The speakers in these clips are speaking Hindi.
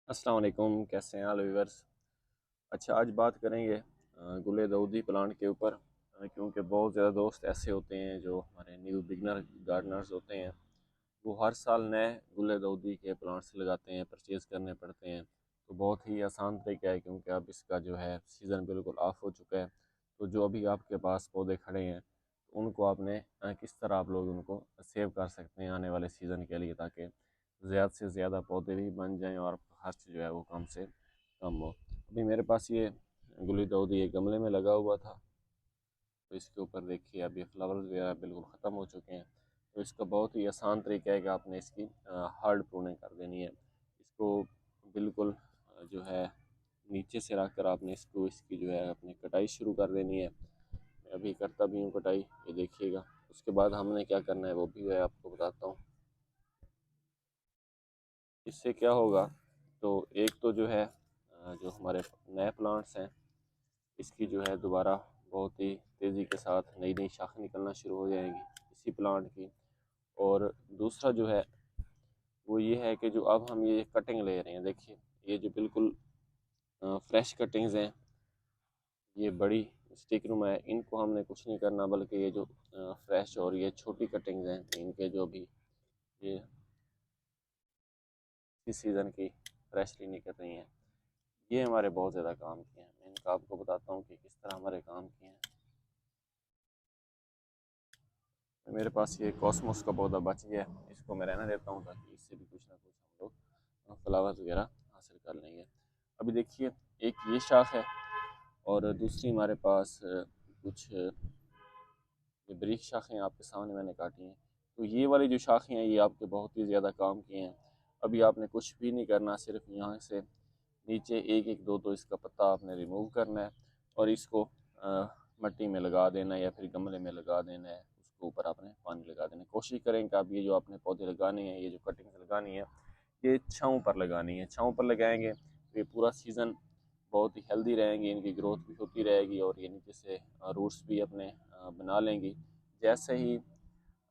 अस्सलाम वालेकुम, कैसे हैं ऑल व्यूअर्स। अच्छा, आज बात करेंगे गुले दाऊदी प्लांट के ऊपर। क्योंकि बहुत ज़्यादा दोस्त ऐसे होते हैं जो हमारे न्यू बिगनर गार्डनर्स होते हैं, वो हर साल नए गुले दाऊदी के प्लांट्स लगाते हैं, परचेज़ करने पड़ते हैं। तो बहुत ही आसान तरीका है, क्योंकि अब इसका जो है सीज़न बिल्कुल ऑफ हो चुका है। तो जो अभी आपके पास पौधे खड़े हैं, उनको आपने किस तरह आप लोग उनको सेव कर सकते हैं आने वाले सीज़न के लिए, ताकि ज़्यादा से ज़्यादा पौधे भी बन जाएं और खर्च जो है वो कम से कम हो। अभी मेरे पास ये गुली दाऊदी एक गमले में लगा हुआ था, तो इसके ऊपर देखिए अभी फ्लावर्स वगैरह बिल्कुल ख़त्म हो चुके हैं। तो इसका बहुत ही आसान तरीका है कि आपने इसकी हार्ड प्रूनिंग कर देनी है। इसको बिल्कुल जो है नीचे से रख कर आपने इसकी जो है अपनी कटाई शुरू कर देनी है। मैं अभी करता भी हूँ कटाई, ये देखिएगा। उसके बाद हमने क्या करना है वो भी मैं आपको बताता हूँ। इससे क्या होगा, तो एक तो जो है जो हमारे नए प्लांट्स हैं, इसकी जो है दोबारा बहुत ही तेज़ी के साथ नई नई शाखें निकलना शुरू हो जाएंगी इसी प्लांट की। और दूसरा जो है वो ये है कि जो अब हम ये कटिंग ले रहे हैं, देखिए ये जो बिल्कुल फ्रेश कटिंग्स हैं, ये बड़ी स्टिक नुमा है, इनको हमने कुछ नहीं करना, बल्कि ये जो फ्रेश और ये छोटी कटिंग्स हैं, इनके जो भी ये इस सीज़न की फ्रेशली निकल रही हैं, ये हमारे बहुत ज़्यादा काम किए हैं। मैं इनका आपको बताता हूँ कि किस तरह हमारे काम किए हैं। मेरे पास ये कॉस्मोस का पौधा बच गया है, इसको मैं रहने देता हूँ ताकि इससे भी कुछ ना कुछ हम लोग फ्लावर्स वगैरह हासिल कर लेंगे। अभी देखिए, एक ये शाख है और दूसरी हमारे पास कुछ ये बारीक शाखें आपके सामने मैंने काटी हैं। तो ये वाली जो शाखें हैं, ये आपके बहुत ही ज़्यादा काम की हैं। अभी आपने कुछ भी नहीं करना, सिर्फ यहाँ से नीचे एक एक दो दो इसका पत्ता आपने रिमूव करना है और इसको मिट्टी में लगा देना है या फिर गमले में लगा देना है। उसके ऊपर आपने पानी लगा देना है। कोशिश करें कि आप ये जो आपने पौधे लगाने हैं, ये जो कटिंग्स लगानी है, ये छाँव पर लगानी है। छाँव पर लगाएंगे तो ये पूरा सीज़न बहुत ही हेल्दी रहेंगी, इनकी ग्रोथ भी होती रहेगी और ये नीचे से रूट्स भी अपने बना लेंगी। जैसे ही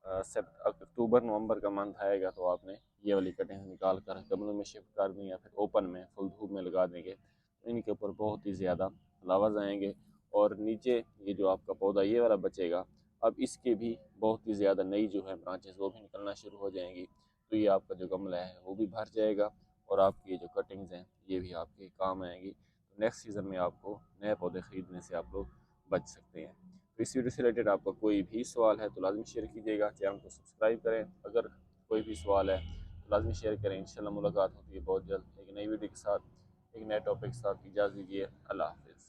अक्टूबर नवंबर का मंथ आएगा, तो आपने ये वाली कटिंग निकाल कर गमलों में शिफ्ट कर दें या फिर ओपन में फुल धूप में लगा देंगे, तो इनके ऊपर बहुत ही ज़्यादा फ्लावर्स आएंगे। और नीचे ये जो आपका पौधा ये वाला बचेगा, अब इसके भी बहुत ही ज़्यादा नई जो है ब्रांचेस वो भी निकलना शुरू हो जाएंगी। तो ये आपका जो गमला है वो भी भर जाएगा और आपकी ये जो कटिंग्स हैं ये भी आपके काम आएंगी। तो नेक्स्ट सीज़न में आपको नए पौधे ख़रीदने से आप लोग बच सकते हैं। तो इस वीडियो से रिलेटेड आपका कोई भी सवाल है तो लाजमी शेयर कीजिएगा, चैनल को सब्सक्राइब करें। अगर कोई भी सवाल है तो लाजमी शेयर करें। इंशाल्लाह मुलाकात होती है बहुत जल्द एक नई वीडियो के साथ, एक नए टॉपिक के साथ। इजाज़त दीजिए, अल्लाह हाफ़िज़।